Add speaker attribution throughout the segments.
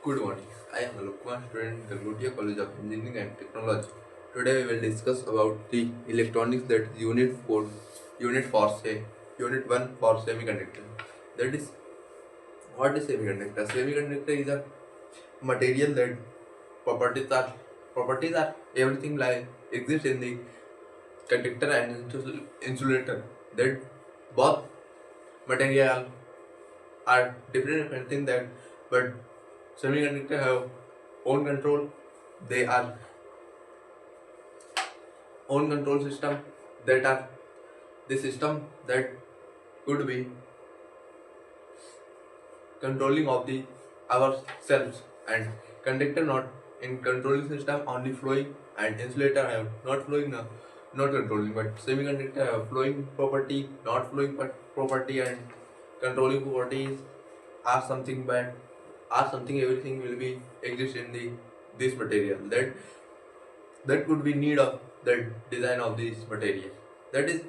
Speaker 1: Good morning. I am Alok Kumar, student in Gangotia College of Engineering and Technology. Today we will discuss about the electronics, that is unit 1 for semiconductor. That is, what is semiconductor? Semiconductor is a material that properties are properties are everything like exists in the conductor and insulator. That both material are different things, that but semiconductor have own control. They are own control system, that are the system that could be controlling of the ourselves, and conductor not in controlling system only flowing, and insulator have not flowing, not controlling, but semiconductor have flowing property, not flowing property, and controlling properties are something bad, are something everything will be exist in the this material, that could be need of the design of this material, that is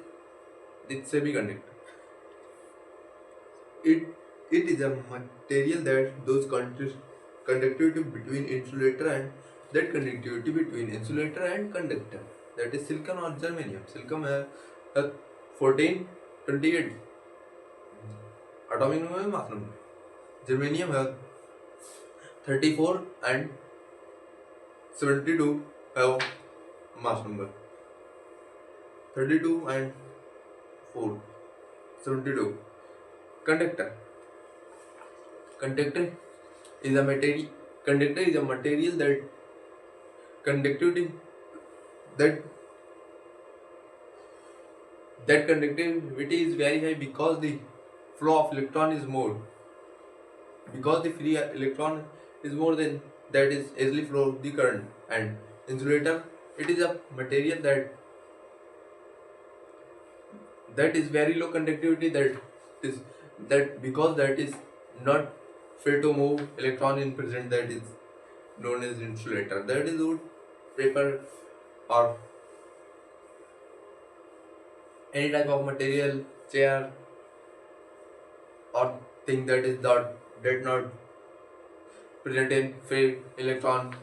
Speaker 1: the semiconductor. It is a material that those conductivity between insulator and that conductivity between insulator and conductor, that is silicon or germanium. Silicon has a 1428 atomic number, mass number. Germanium has 34 and 72 have mass number. 32 and 4, 72. Conductor. Conductor is a material. Conductor is a material that conductivity that that conductivity is very high, because the flow of electron is more. Because the free electron is more, than that is easily flow the current. And insulator, it is a material that is very low conductivity, is that because that is not free to move electron in present, that is known as insulator. That is wood, paper, or any type of material, chair, or thing that is not did not present in free electron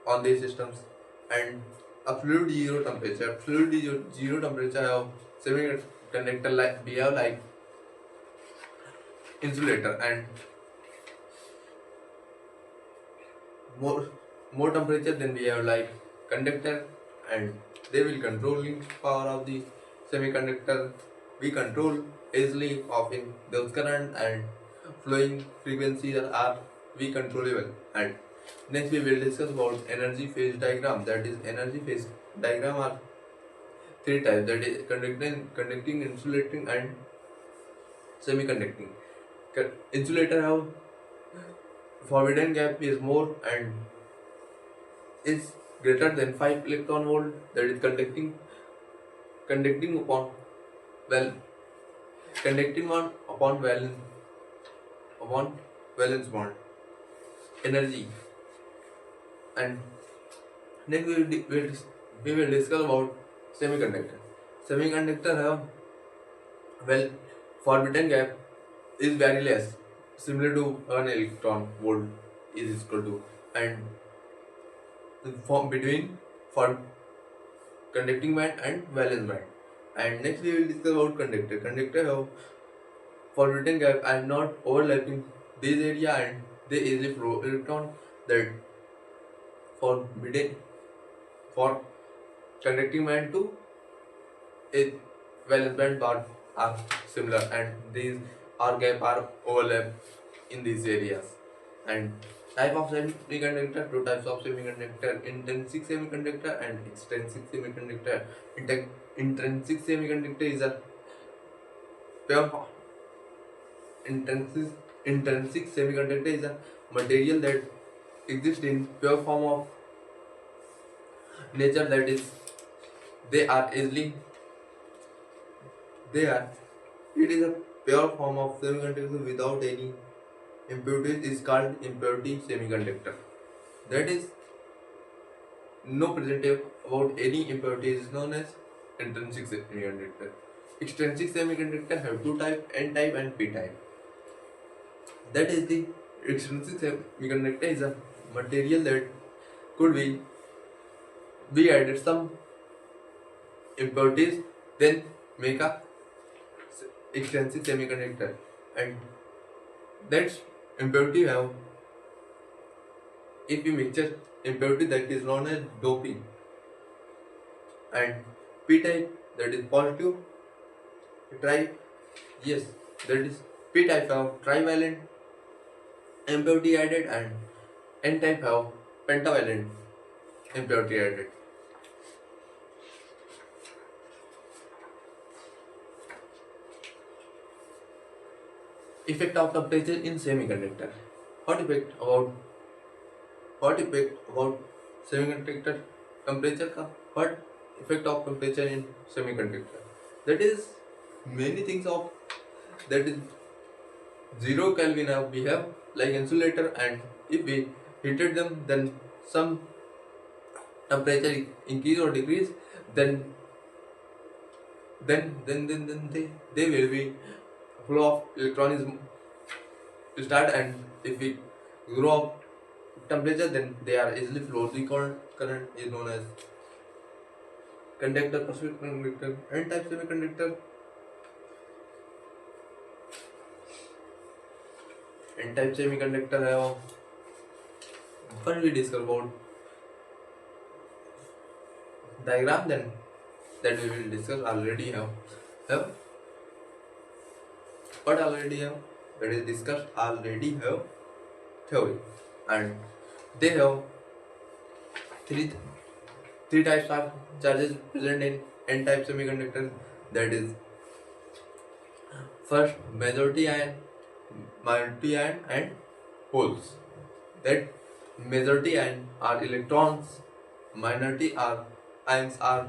Speaker 1: on these systems. And absolute zero temperature. Zero temperature of semiconductor like behave like insulator, and more more temperature than we have like conductor, and they will controlling power of the semiconductor. We control easily of in those current, and flowing frequencies are we controllable. And next we will discuss about energy phase diagram. That is, energy phase diagram are three types, that is conducting, insulating, and semiconducting. Insulator have forbidden gap is more and is greater than 5 electron volt, that is conducting well conducting on upon valence bond energy. And next we will discuss about semiconductor. Semiconductor have, well, forbidden gap is very less, similar to 1 electron volt is equal to, and form between for conducting band and valence band. And next we will discuss about conductor. Conductor have forbidden gap and not overlapping this area, and they easily flow electron, that forbidden for conducting band to a valence band part are similar, and these are gap are overlap in these areas. And type of semiconductor, two types of semiconductor: intrinsic semiconductor and extrinsic semiconductor. Intrinsic semiconductor is a pure intrinsic intrinsic semiconductor is a material that exists in pure form of nature, that is they are easily they are it is a pure form of semiconductor without any impurities, is called impurity semiconductor. That is no presentive about any impurities, is known as intrinsic semiconductor. Extrinsic semiconductor have two type, N type and P type. That is the Extrinsic semiconductor is a material that could be we added some impurities, then make a extrinsic semiconductor, and that's impurity have if we mixture impurity that is known as doping, and p type that is positive tri yes that is p type have trivalent impurity added, and n type have pentavalent impurity added. Effect of temperature in semiconductor. What effect about semiconductor temperature का? What effect of temperature in semiconductor? That is many things of that is 0 Kelvin we have like insulator, and if we heated them then some temperature increase or decrease, then they will be flow of electrons is start, and if we grow up temperature then they are easily flow. The current is known as conductor, passive conductor, n type semiconductor. N type semiconductor है first we discuss about diagram, then that we will discuss already have what already have that is discussed already have theory, and they have three types of charges present in n type semiconductor. That is first majority ion, minority ion, and holes. That majority ion are electrons, minority are ions are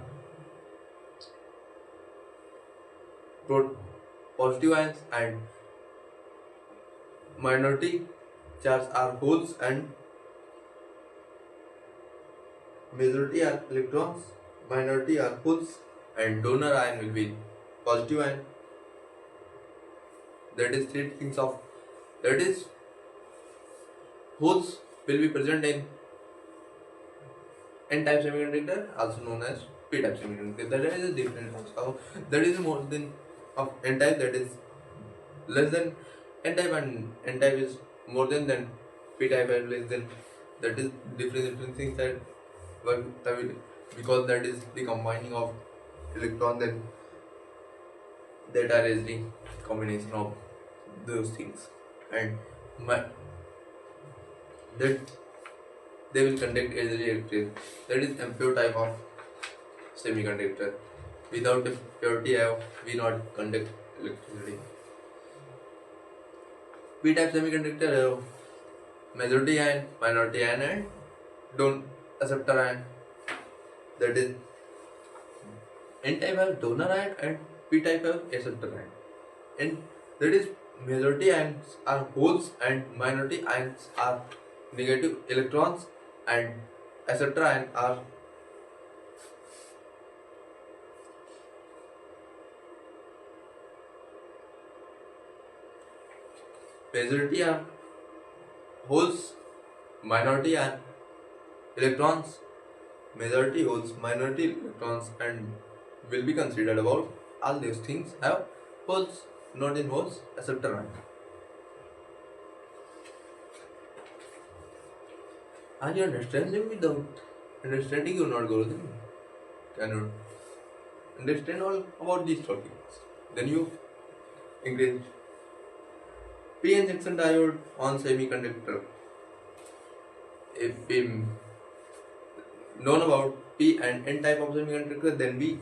Speaker 1: positive ions, and minority charge are holes, and majority are electrons, minority are holes, and donor ion will be positive ion. That is three things of that is holes will be present in n type semiconductor, also known as p type semiconductor. That is a difference. So that is more than of n type, that is less than n type, and n type is more than p type and less than. That is different things that work because that is the combining of electrons, then that are is the combination of those things, and that they will conduct electricity. That is impure type of semiconductor. Without impurity, we not conduct electricity. P type semiconductor have majority ion, minority ion, and don't acceptor ion. That is n type have donor ion, and p type have acceptor ion. And that is majority ions are holes, and minority ions are negative electrons, and acceptor ion are majority are holes, minority are electrons, majority holes, minority electrons, and will be considered about all these things have holes, not in holes, acceptor ion. Are you understanding without understanding? You not go then cannot understand all about these topics. Then you increase p-n junction diode on semiconductor. If we known about p and n type of semiconductor, then we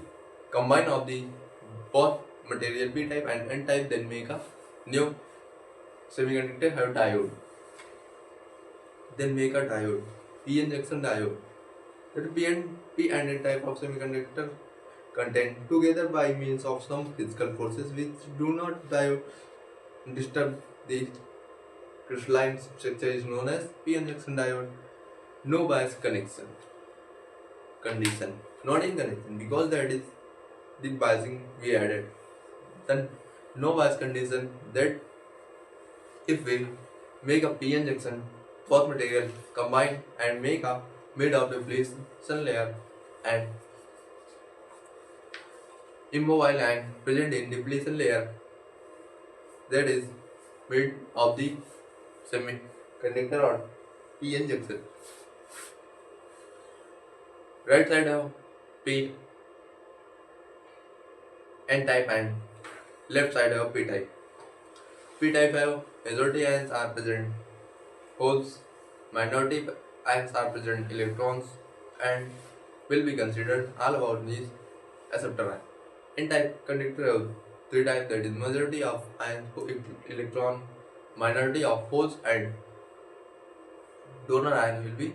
Speaker 1: combine of the both material p type and n type, then make a new semiconductor have diode. Then make a diode, p-n junction diode. That p and n type of semiconductor contain together by means of some physical forces which do not disturb the crystalline structure is known as p-n junction diode. No bias condition, not in connection, because that is the biasing we added. Then no bias condition, that if we make a p-n junction both material combine and make a mid of depletion layer and immobile and present in depletion layer, that is mid of the semiconductor or p-n junction. Right side of p n-type and left side of p-type. P-type have majority ions are present holes, minority ions are present electrons, and will be considered all about these acceptor ion. N-type conductor have three types, that is majority of ions electron, minority of holes, and donor ion will be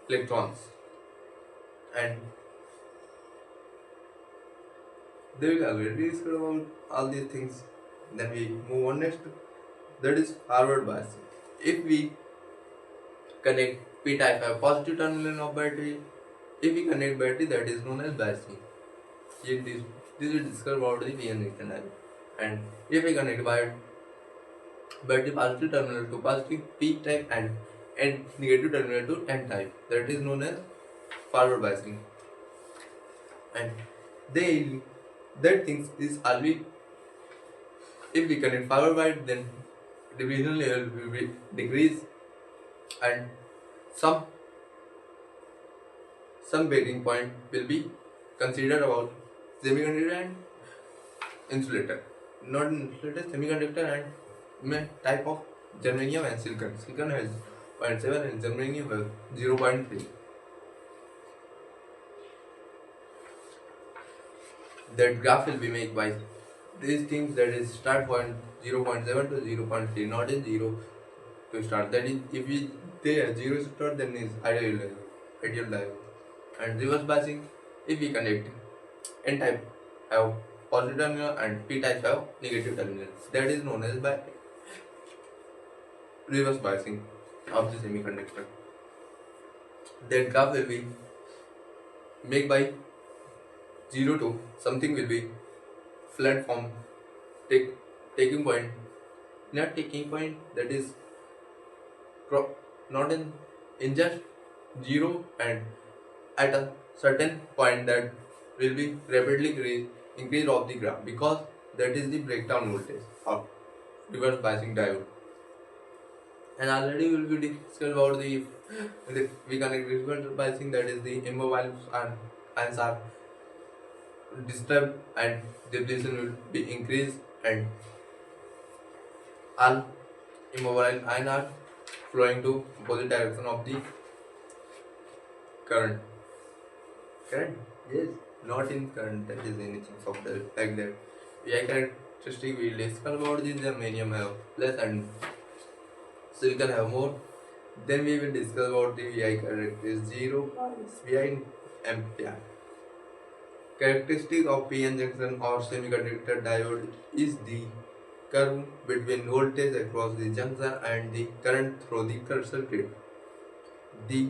Speaker 1: electrons. And they will already discuss about all these things. Then we move on next, that is forward bias. If we connect p-type have positive terminal of battery, if we connect battery, that is known as biasing. This will discuss about the p-n junction diode. And if we connect battery positive terminal to positive p-type and negative terminal to n-type, that is known as forward biasing. And they that things is always, if we connect forward bias, then division level will be decrease, and some breaking point will be considered about semiconductor and insulator. Not insulator, semiconductor and type of germanium and silicon. Silicon has 0.7 and germanium has 0.3. That graph will be made by these things, that is start point 0.7 to 0.3, not in 0 to start. That is, if we there 0 start, then is ideal diode. And reverse biasing, if we connect n-type have positive terminal and p-type have negative terminal, that is known as by reverse biasing of the semiconductor. That graph will be made by 0 to something will be flat form taking point, not taking point, that is not in just 0, and at a certain point that will be rapidly increase of the graph, because that is the breakdown voltage of reverse biasing diode. And already we will be discussed about the we connect reverse biasing, that is the immobile ions are disturbed and depletion will be increased, and all immobile ions are flowing to opposite direction of the current. Current? Yes. Not in current, that is anything of the like that. VI characteristic we discuss about this, germanium have less and silicon have more. Then we will discuss about the VI characteristic 0 VI in ampere. Characteristic of p-n junction or semiconductor diode is the curve between voltage across the junction and the current through the circuit. The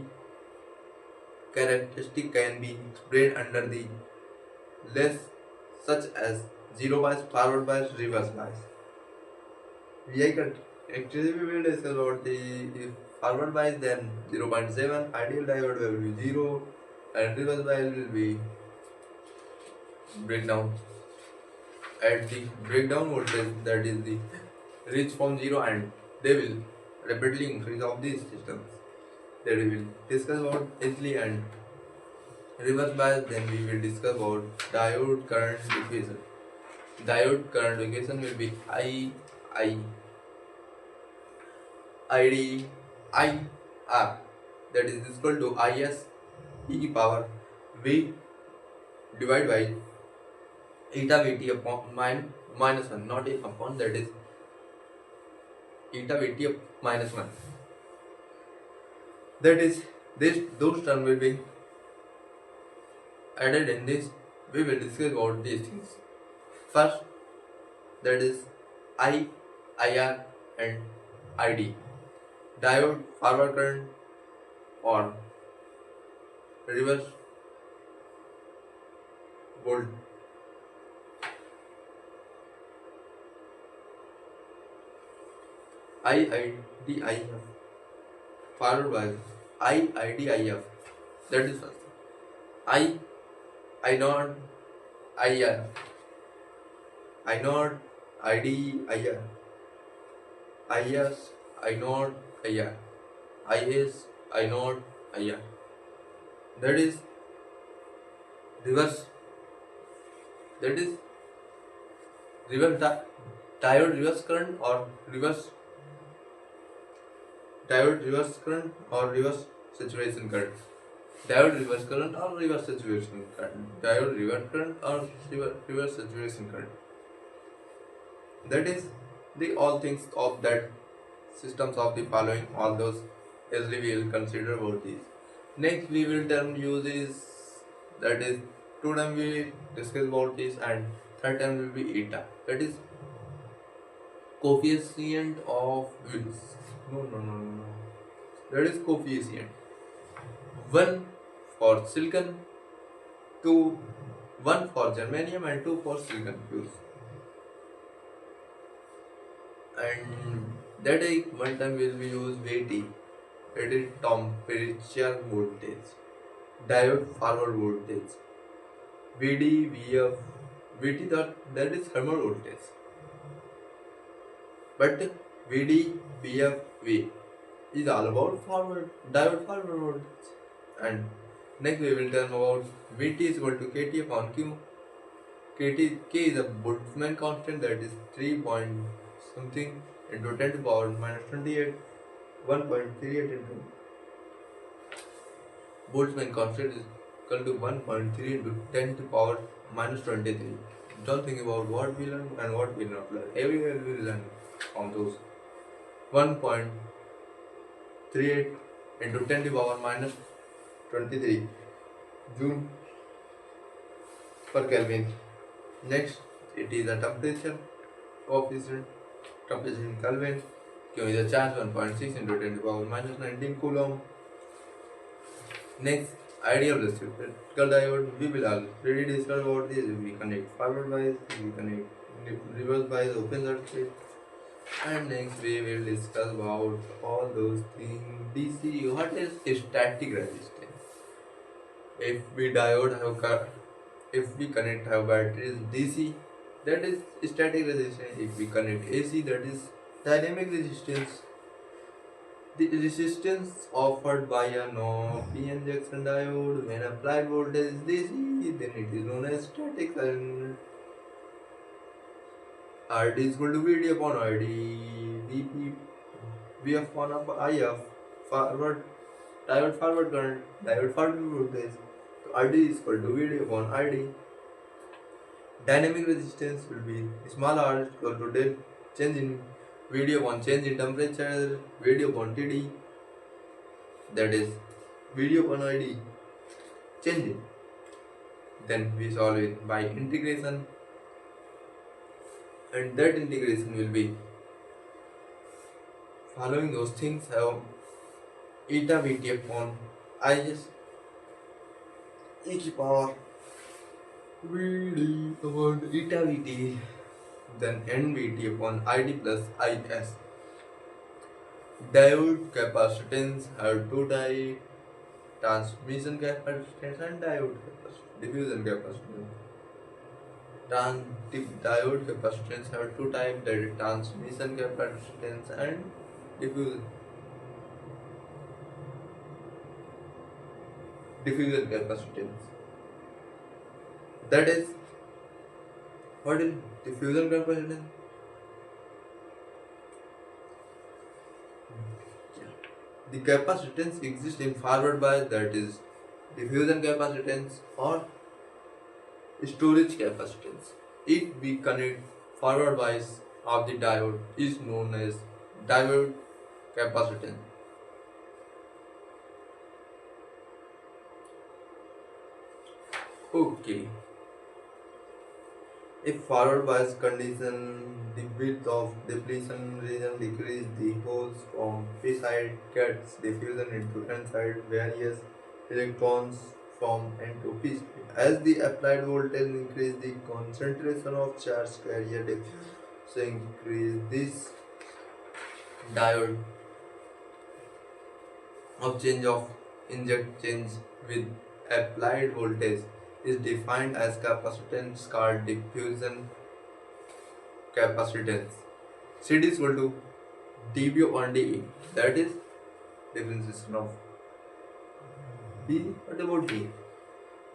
Speaker 1: characteristic can be explained under the less such as zero bias, forward bias, reverse bias. VI actually we will discuss about the forward bias, then 0.7, ideal diode will be 0, and reverse bias will be breakdown. At the breakdown voltage, that is the reach from 0, and they will rapidly increase of these systems. That we will discuss about easily. And reverse bias, then we will discuss about diode current equation. Diode current equation will be ID IR, that is equal to IS e power V divided by eta Vt upon minus 1, not a upon, that is eta Vt minus 1. That is, those terms will be added in this. We will discuss about these things. First, that is IR and ID. Diode forward current or reverse volt. IIDIF followed by IIDIF. That is first. I not IR. I not IDIR. IS I not IR. IS I not IR. That is reverse. That is reverse diode reverse current or reverse diode reverse current or reverse saturation current. Diode reverse current or reverse saturation current. Diode reverse current or reverse saturation current. That is the all things of that systems of the following. All those easily we will consider about these. Next we will term uses, that is two term we will discuss about this, and third term will be eta. That is coefficient of no. That is coefficient. One for silicon, two, one for germanium and two for silicon fuse. And that is one time will be use VT. It is temperature voltage, diode forward voltage. VD, VF, VT that is thermal voltage. But VD, VF, V is all about forward diode forward voltage. And next we will learn about VT is equal to KT upon Q. K is a Boltzmann constant, that is 3 point something into 10 to the power minus 28, 1.38 into Boltzmann constant is equal to 1.3 into 10 to the power minus 23. Don't think about what we learn and what we not learn. Everywhere we will learn on those 1.38 into 10 to the power minus 23 Joule per Kelvin. Next, it is a temperature coefficient, temperature in Kelvin. Q is a charge 1.6 into 10 to the power minus 19 Coulomb. Next, idea of reciprocal diode. We will already discuss about this. We connect forward bias, we connect reverse bias, open circuit. And next we will discuss about all those things. DC, what is static resistance? If we connect have batteries DC, that is static resistance. If we connect AC, that is dynamic resistance. The resistance offered by a non-PN junction diode when applied voltage is DC, then it is known as static current. RD is equal to VD upon RD, VP, VF upon IF, forward, diode forward current, diode forward voltage. So RD is equal to VD upon RD. Dynamic resistance will be small r equal to del change in VD upon change in temperature, VD upon TD, that is VD upon ID, change it. Then we solve it by integration, and that integration will be following those things have eta VT upon IS e to power VD upon eta VT, then NVT upon ID plus IS. Diode capacitance have two types: transmission capacitance and diode capacitance, diffusion capacitance. Diode capacitance have two types, that is transmission capacitance and diffusion capacitance. That is, what is diffusion capacitance? The capacitance exists in forward bias, that is diffusion capacitance or storage capacitance. If we connect forward bias of the diode is known as diode capacitance. Okay. If forward bias condition, the width of depletion region decrease, the holes from P side gets diffusion into N side, various electrons from N to P side. As the applied voltage increase, the concentration of charge carrier diffuse increase. This Diode of change of inject change with applied voltage is defined as capacitance called diffusion capacitance. CD is equal to dB upon dE. That is differentiation of B. What about B?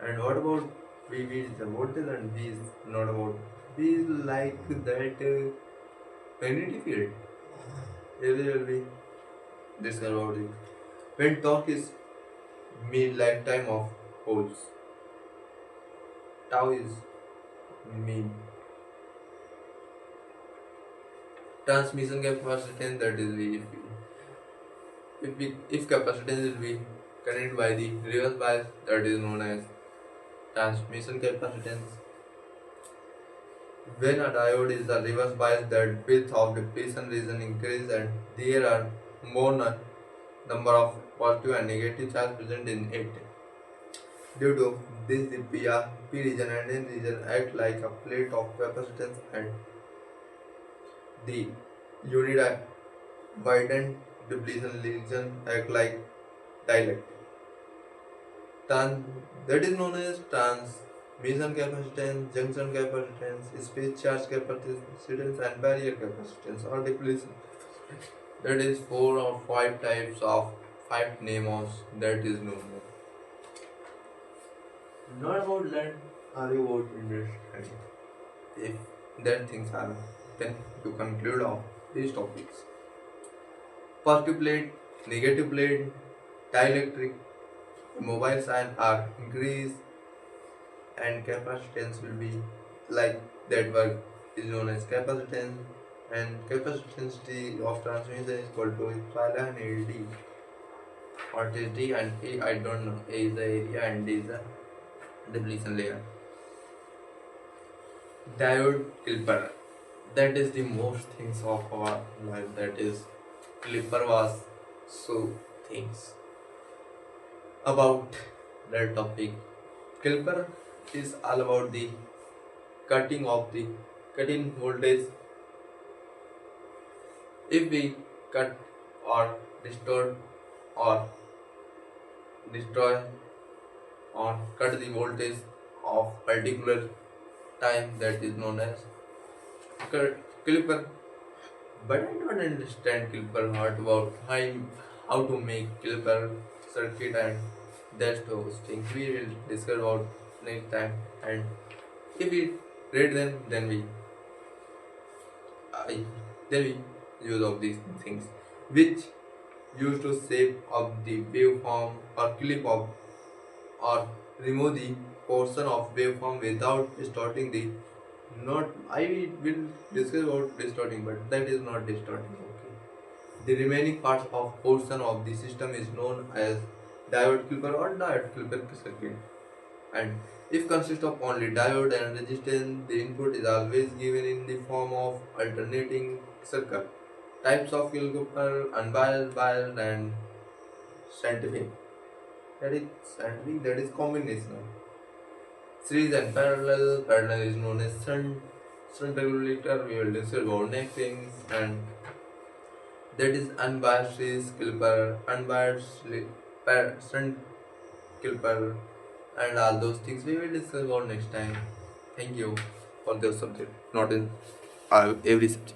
Speaker 1: And what about V? V is the voltage and V is not about. V is like that magnetic field. Every will be discussed about it. When torque is mean lifetime of holes, tau is mean transmission capacitance, that is V. If capacitance will be connected by the reverse bias, that is known as transmission capacitance. When a diode is the reverse bias, that width of depletion region increases and there are more number of positive and negative charge present in it. Due to this, the P region and N region act like a plate of capacitance and the unidependent depletion region act like dielectric. Tran- that is known as transmission capacitance, junction capacitance, space charge capacitance, and barrier capacitance or depletion. That is four or five types of five nemos that is known. Not about land, are you about understanding? If that things are, then to conclude of these topics. Positive plate, negative plate, dielectric, mobile sign are increased and capacitance will be like that work is known as capacitance, and capacitance T of transmission is equal to epsilon AD. What is D and A? I don't know. A is the area and D is the depletion layer. Diode clipper. That is the most things of our life. That is clipper was so things about that topic. Clipper is all about the cutting of the cutting voltage. If we cut or distort or destroy or cut the voltage of particular time, that is known as clipper. But I don't understand clipper. What about how to make clipper circuit and that's those things we will discuss about next time. And if we read them, then I, then we use of these things which used to shape of the waveform or clip of or remove the portion of waveform without distorting the not. I will discuss about distorting, but that is not distorting. Okay. The remaining parts of portion of the system is known as diode clipper or diode clipper circuit. And if consists of only diode and resistance, the input is always given in the form of alternating circuit. Types of clipper: unbiased, biased, and scientific. That is combination. Series and parallel. Parallel is known as shunt regulator. We will discuss about next things, and that is unbiased series clipper, unbiased shunt clipper, and all those things we will discuss about next time. Thank you for the subject, not in every subject.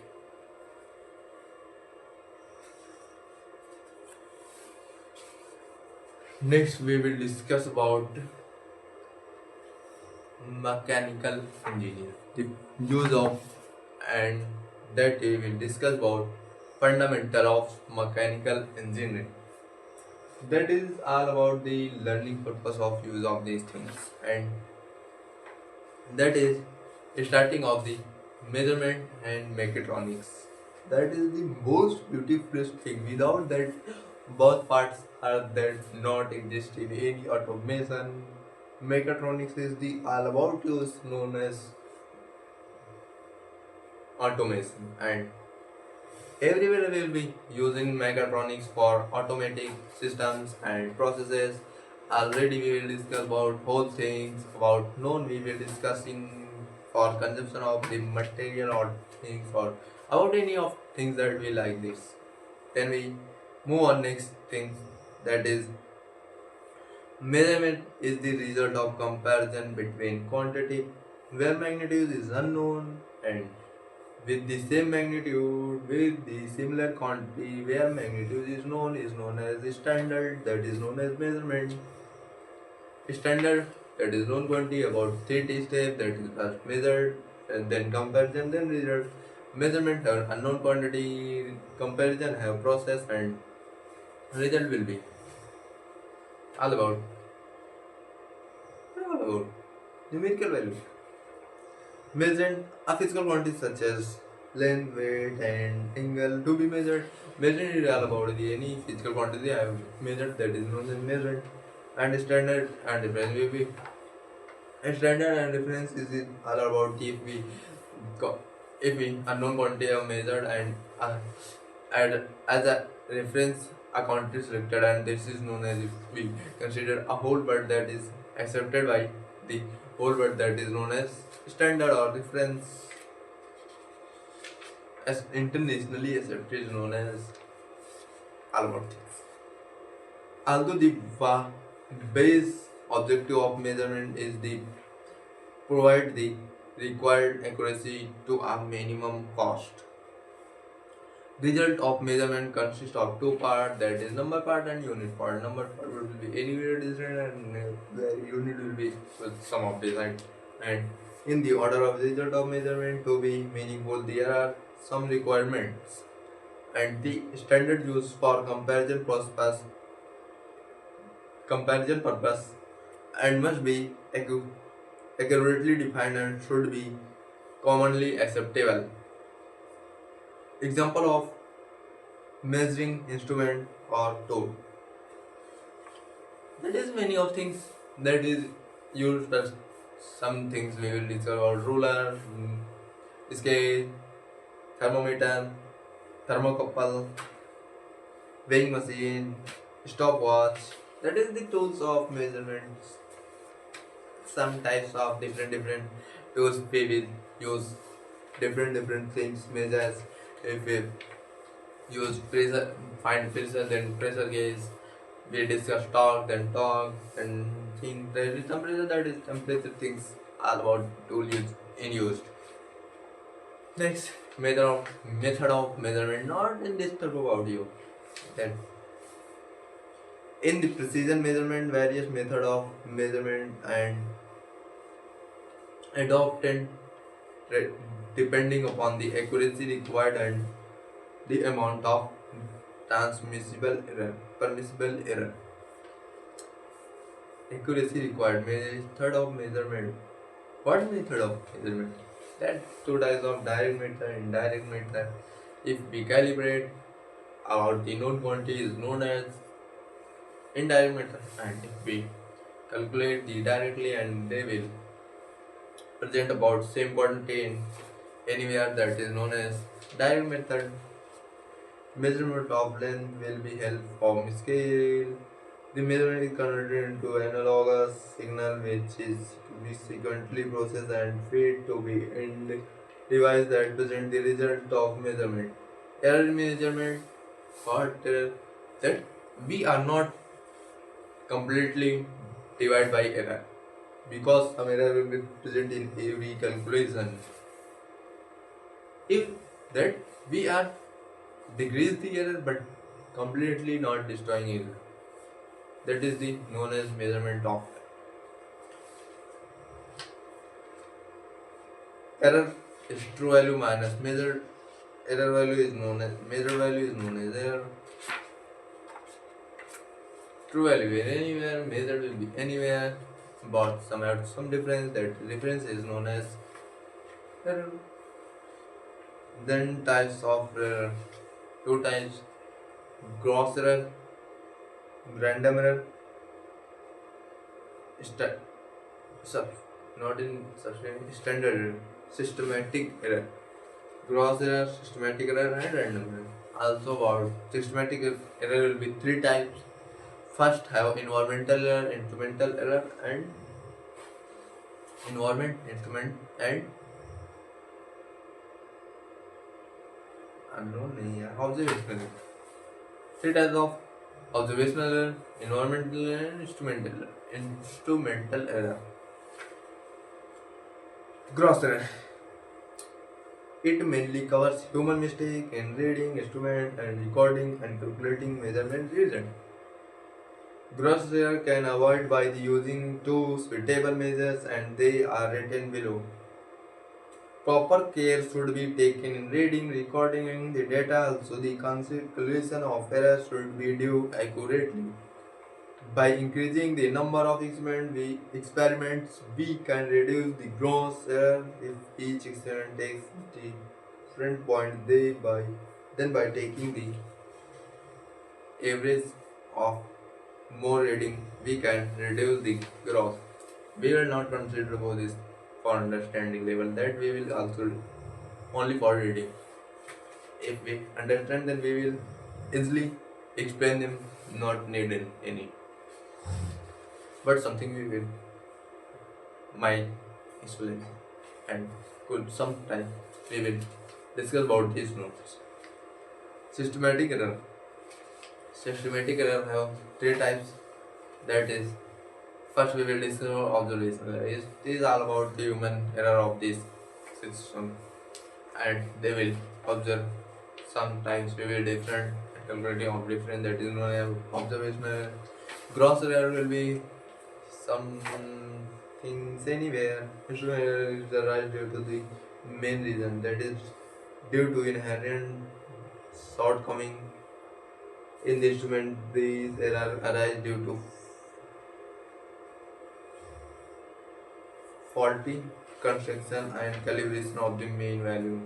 Speaker 1: Next, we will discuss about mechanical engineer, the use of, and that we will discuss about fundamental of mechanical engineering. That is all about the learning purpose of use of these things, and that is starting of the measurement and mechatronics. That is the most beautiful thing. Without that, both parts are that not exist in any automation. Mechatronics is the all about use known as automation, and everywhere we will be using mechatronics for automatic systems and processes. Already we will discuss about whole things about known. We will discussing for consumption of the material or things or about any of things that we like this. Then we move on next thing, that is measurement is the result of comparison between quantity where magnitude is unknown and with the same magnitude with the similar quantity where magnitude is known as the standard, that is known as measurement. Standard, that is known quantity about 3 step, that is first measured and then comparison then result. Measurement have unknown quantity, comparison have process, and result will be all about all about numerical value. Measured a physical quantity such as length, weight, and angle to be measured. Measured is all about the any physical quantity I have measured, that is known as measured. And standard and reference will be, and standard and reference is all about co- if we unknown quantity are measured and as a reference a quantity is selected, and this is known as, if we consider a whole word that is accepted by the whole word, that is known as standard or reference. As internationally accepted is known as all about things. Although the base objective of measurement is the provide the required accuracy to a minimum cost. Result of measurement consists of two parts, that is number part and unit part. Number part will be anywhere different and the unit will be with some of the right. And in the order of result of measurement to be meaningful, there are some requirements, and the standard used for comparison purpose and must be accurately defined and should be commonly acceptable. Example of measuring instrument or tool. That is many of things that is used as some things we will discuss about ruler, scale, thermometer, thermocouple, weighing machine, stopwatch. That is the tools of measurements. Some types of different tools we will use different things measures. If we use pressure, find pressure, then pressure gauge. We discuss torque, then torque, and thing. There is temperature, that is temperature things. All about tool use in used. Next, method of measurement, not in this type of audio. Then in the precision measurement, various method of measurement and adopted re- depending upon the accuracy required and the amount of permissible error. Accuracy required, method of measurement. What method of measurement? That two types of direct method and indirect method. If we calibrate, our the known quantity is known as indirect method, and if we calculate the directly, and they will present about same quantity in anywhere, that is known as direct method. Measurement of length will be held from scale. The measurement is converted into analogous signal, which is to be sequentially processed and fed to be end device that present the result of measurement. Error in measurement, what that we are not completely divided by error, because some error will be present in every calculation. If that we are decrease the error but completely not destroying error, that is the known as measurement of error. Is true value minus measured error value is known as measured value is known as error. True value is anywhere, measured will be anywhere, but some difference, that difference is known as error. Then types of error, two types: gross error, random error, sta- sub, not in standard error, systematic error. Gross error, systematic error, and random error. Also, about systematic error will be three types. First, have environmental error, instrumental error, and environment, instrument, and unknown नहीं है observational error. Three types of observational error, environmental error, and instrumental error. Gross error. It mainly covers human mistake in reading, instrument, and recording and calculating measurement result. Gross error can avoid by the using tools with table measures and they are written below. Proper care should be taken in reading, recording the data, also the calculation of errors should be due accurately. By increasing the number of experiments, we can reduce the gross error if each experiment takes different point then by taking the average of more reading, we can reduce the gross. We will not consider for this for understanding level that we will also only for reading. If we understand, then we will easily explain them, not need any. But something we will might explain and could sometime we will discuss about these notes. Systematic error. Systematic error have three types. That is, first we will discuss observational error. It is all about the human error of this system, and they will observe. Sometimes we will different calculating of different, that is known as observational error. Gross error will be some things anywhere. Instrument error is arise due to the main reason, that is due to inherent shortcoming in the instrument. These error arise due to faulty construction and calibration of the main value,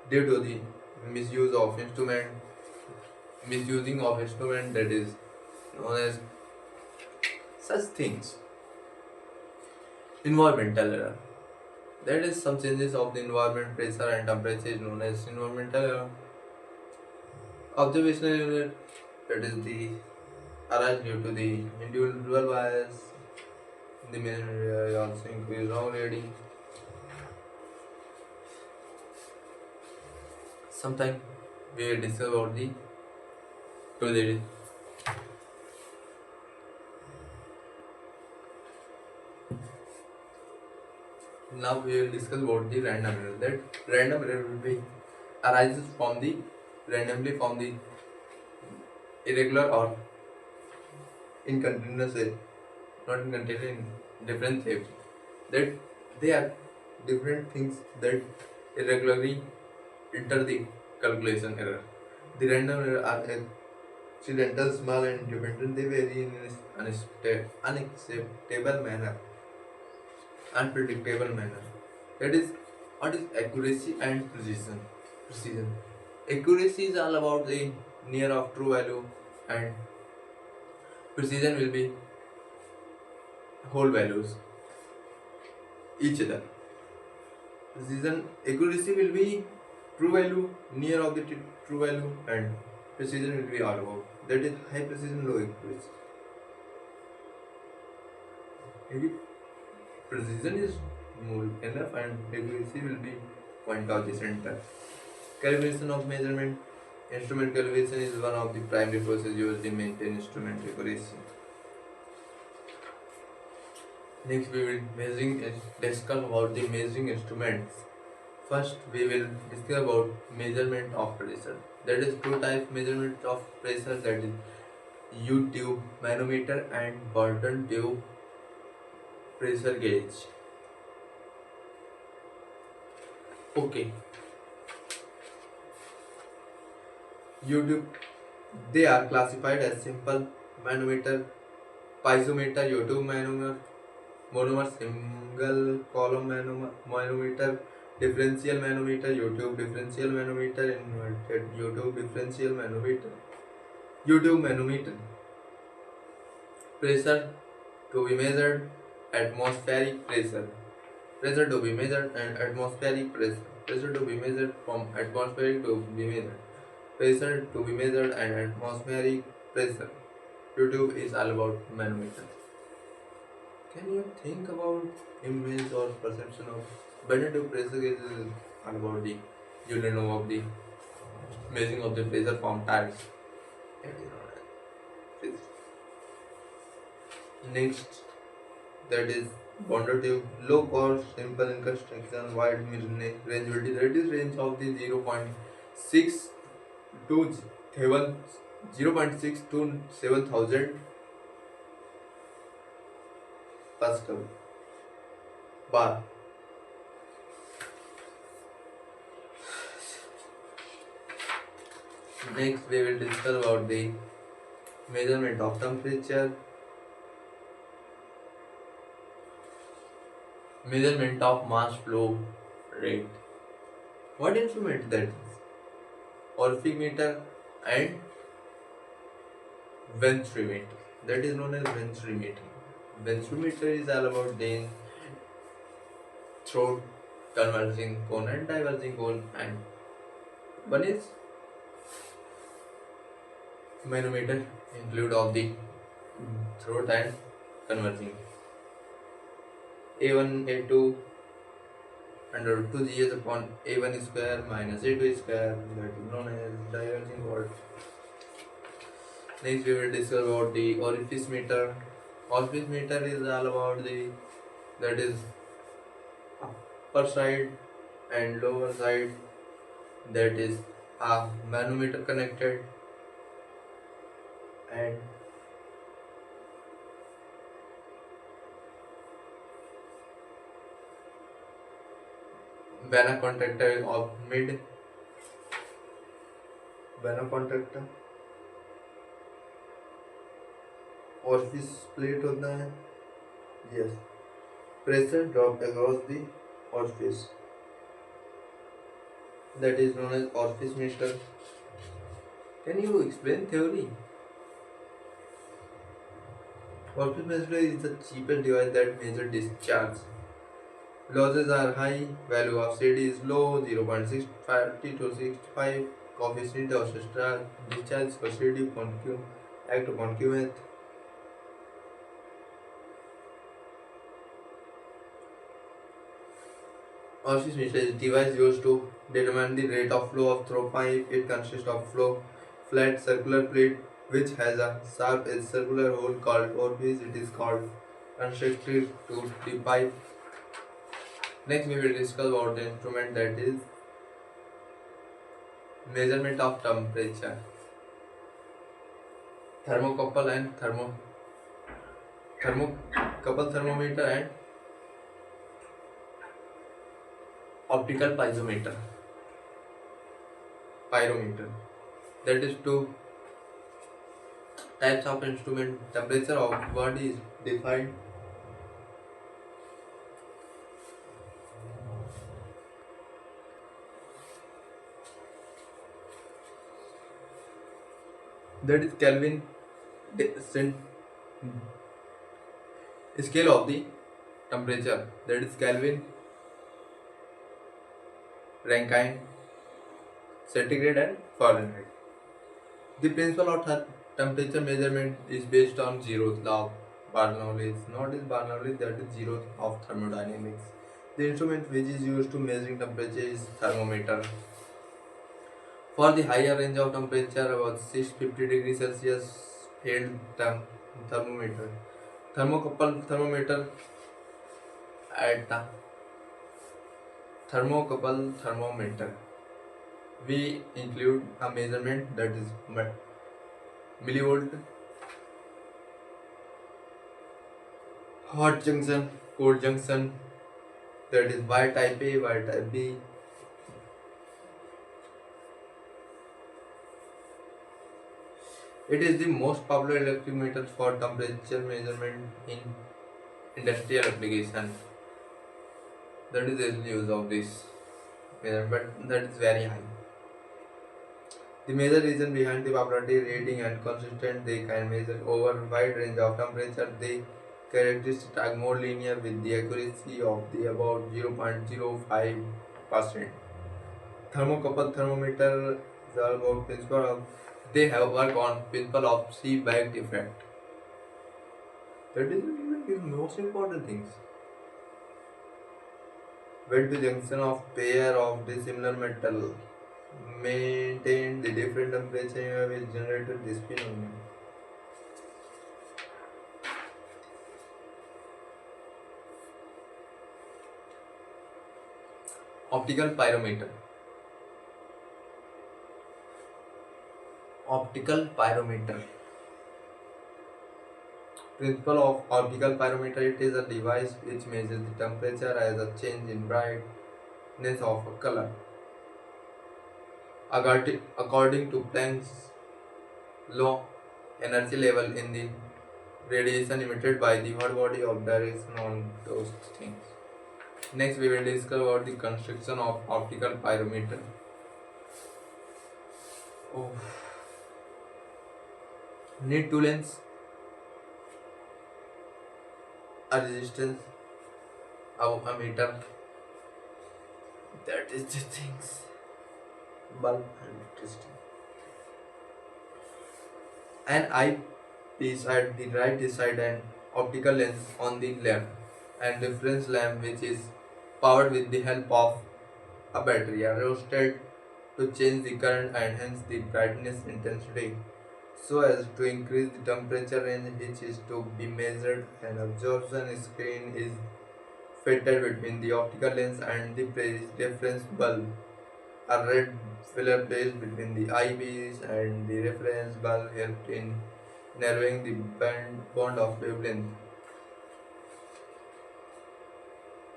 Speaker 1: due to the misuse of instrument, misusing of instrument, that is known as such things. Environmental error, that is some changes of the environment pressure and temperature is known as environmental error. Observational error, that is the arise due to the individual bias. The main area also includes wrong reading. Sometime we will discuss about the today. Now we will discuss about the random error. That random error will be arises from the randomly from the irregular or incontinuous way, not incontinuous in different shapes. That they are different things that irregularly enter the calculation error. The random error are accidental, small, and independent. They vary in an unacceptable manner, unpredictable manner. That is what is accuracy and precision. Precision. Accuracy is all about the near of true value, and precision will be whole values each other. Precision accuracy will be true value near of the true value, and precision will be all about, that is high precision, low accuracy. Maybe precision is more enough and accuracy will be point of the center. Calibration of measurement. Instrument calibration is one of the primary processes used in maintain instrument accuracy. Next we will discuss about the measuring instruments. First we will discuss about measurement of pressure. That is two types measurement of pressure, that is U-tube manometer and Burton tube pressure gauge. Okay. U-tube, they are classified as simple manometer, piezometer, U-tube monomer, single column manometer, differential manometer, U-tube differential manometer, inverted U-tube differential manometer. U-tube manometer. Pressure to be measured, atmospheric pressure. Pressure to be measured and atmospheric pressure. Pressure to be measured from atmospheric to be measured. Pressure to be measured and atmospheric pressure. U-tube is all about manometer. Can you think about image or perception of Burton tube pressure gauge is all about the unit of the measuring of the pressure from tires. That is known as fixed. Next, that is bonded tube, low cost, simple in construction, wide rangeability. That is range of the 0.6 to 7 0.6 to 7,000 Pascal bar. Next, we will discuss about the measurement of temperature, measurement of mass flow rate. What instrument that is? Orphimeter and ventrimeter. That is known as ventrimeter. Ventrimeter is all about the throat, converging cone and diverging cone, and one is manometer, include of the throat and converging. A1, A2 under 2 gs upon A1 square minus A2 square, that is known as diverging chord. Next we will discuss about the orifice meter. Orifice meter is all about the, that is upper side and lower side, that is a manometer connected, and vena contractor of mid vena contractor orifice plate होता है. Yes, pressure drop across the orifice, that is known as orifice meter. Can you explain theory? Orifice meter is the cheapest device that measures discharge. Losses are high, value of CD is low, 0.65 to 65, coefficient of discharge for CD concave, act concavement. Orifice meter is a device used to determine the rate of flow of through pipe. It consists of flow flat circular plate which has a sharp edge circular hole called orifice. It is called constricted to the pipe. Next we will discuss about the instrument, that is measurement of temperature. Thermocouple and thermocouple thermometer and optical pyrometer. That is two types of instrument. Temperature of body is defined. That is Kelvin scale of the temperature. That is Kelvin, Rankine, centigrade and Fahrenheit. The principle of temperature measurement is based on zeroth law of Bernoulli. Not is Bernoulli, that is zeroth of thermodynamics. The instrument which is used to measuring temperature is thermometer. For the higher range of temperature about 650 degrees Celsius, held thermometer. Thermocouple thermometer at the thermocouple thermometer, we include a measurement, that is millivolt, hot junction, cold junction, that is Y type A, Y type B. It is the most popular electric meter for temperature measurement in industrial application. That is the use of this measurement, but that is very high. The major reason behind the popularity rating and consistent, they can measure over wide range of temperature. The characteristics are more linear with the accuracy of the about 0.05%. Thermocouple thermometer is all about principle of, they have worked on principle of Seebeck effect. That is the most important things. When the junction of pair of dissimilar metal maintain the different temperature which generated this phenomenon. Optical pyrometer. Optical pyrometer. Principle of optical pyrometer: it is a device which measures the temperature as a change in brightness of a color. According to Planck's law, energy level in the radiation emitted by the hot body of direction on those things. Next, we will discuss about the construction of optical pyrometer. Oh. Need two lens, a resistance, a meter. That is the things. Bulb and electricity. An eyepiece at the right side and optical lens on the left, and reference lamp which is powered with the help of a battery are roasted to change the current and hence the brightness intensity so as to increase the temperature range which is to be measured. An absorption screen is fitted between the optical lens and the reference bulb. A red filler placed between the eyepiece and the reference bulb helped in narrowing the bond of wavelength.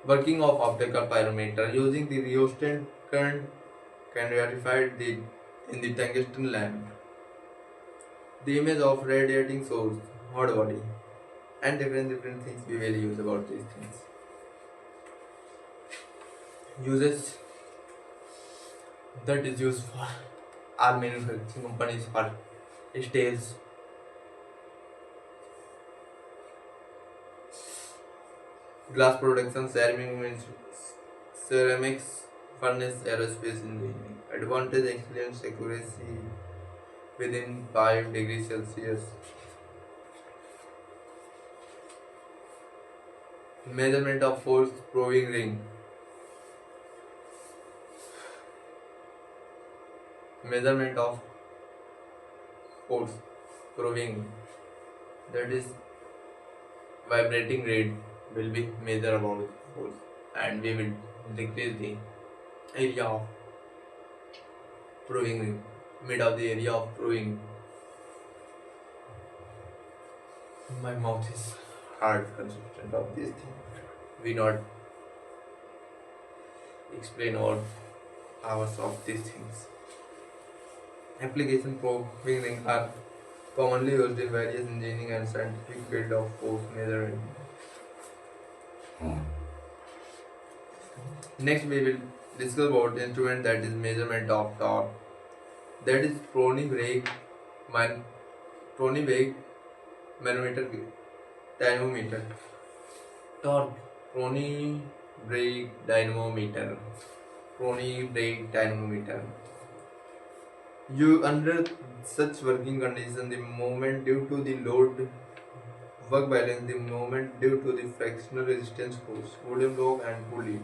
Speaker 1: Working of optical pyrometer using the rheostat current can be verified in the tungsten lamp. The image of radiating source, hot body, and different things we will use about these things. Uses that is used for our manufacturing companies for staves, glass production, ceramics, furnace, aerospace engineering. Advantage: excellent accuracy within 5 degrees Celsius. Measurement of force proving ring. Measurement of force proving, that is vibrating rate will be measure about force, and we will decrease the area of proving ring, mid of the area of proving. My mouth is hard consistent of this thing. We not explain all hours of these things. Application proving ring are commonly used in various engineering and scientific field of force measurement. Next, we will discuss about the instrument that is measurement of torque. That is Prony-Brake manometer dynamometer. Torque Prony-Brake dynamometer. Prony-Brake dynamometer. Under such working conditions, the moment due to the load work balance, the moment due to the frictional resistance force, volume lock and pulley.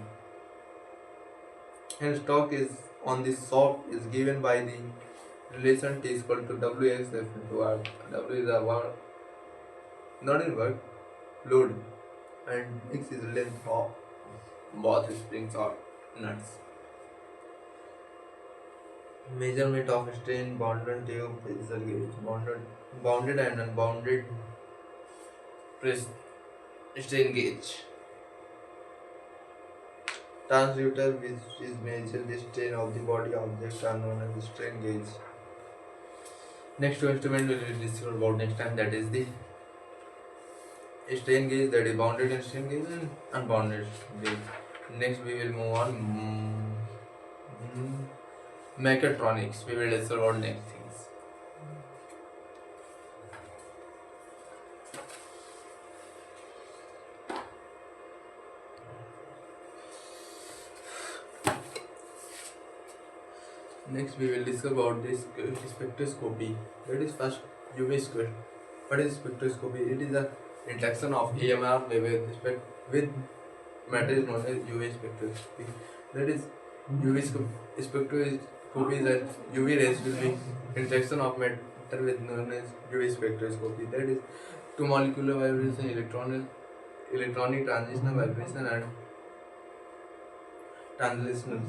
Speaker 1: Hence, torque is on the shaft is given by the relation T is equal to Wx into R. W is the not in work, load, and X is length of both springs or nuts. Measurement of strain, bonded tube, pressure gauge, bounded and unbounded press strain gauge. Transducer, which is measure the strain of the body object, are known as the strain gauge. Next instrument we will discuss about next time, that is the strain gauge, that is bounded and strain gauge and unbounded gauge. Next we will move on mechatronics. We will discuss about next things. Next, we will discuss about this spectroscopy. That is first UV square. What is spectroscopy? It is the interaction of EMR with matter is known as UV spectroscopy. That is UV spectro is Scope is that UV rays will be interaction of matter with known as UV spectroscopy. That is two molecular vibration, electronic transitional vibration and translational.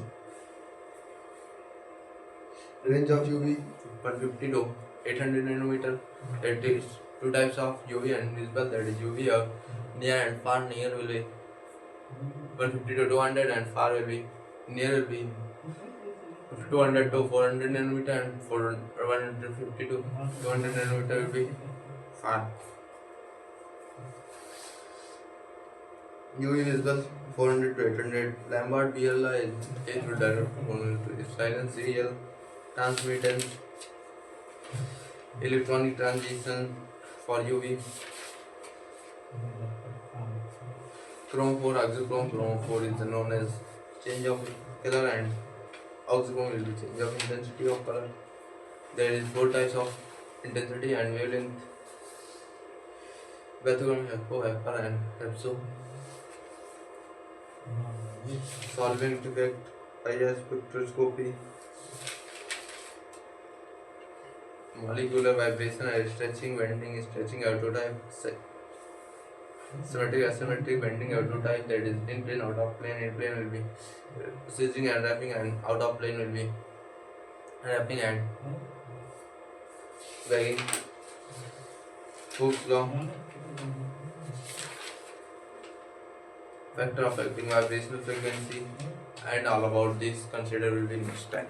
Speaker 1: Range of UV 150 to 800 nanometer. That is two types of UV and visible. That is UV of near and far. Near will be 150 to 200 and far will be near will be 200 to 400 nanometer and 150 to 200 nanometer will be far. UV visible 400 to 800. Lambert BLI is to direct silence serial transmittance electronic transition for UV chrome 4 oxychrome. Chrome 4 is known as change of color and oxychrome will be change of intensity of color. There is four types of intensity and wavelength: Bethlehem, HEPO, HEPA and HEPSO. Solvent effect, IR spectroscopy, molecular vibration and stretching, bending, stretching autotype, symmetric, asymmetric, bending autotype. That is in plane, out of plane. In plane will be stretching and wrapping, and out of plane will be wrapping and wagging. Hooke's law, factor of acting vibrational frequency, and all about this consider will be next time.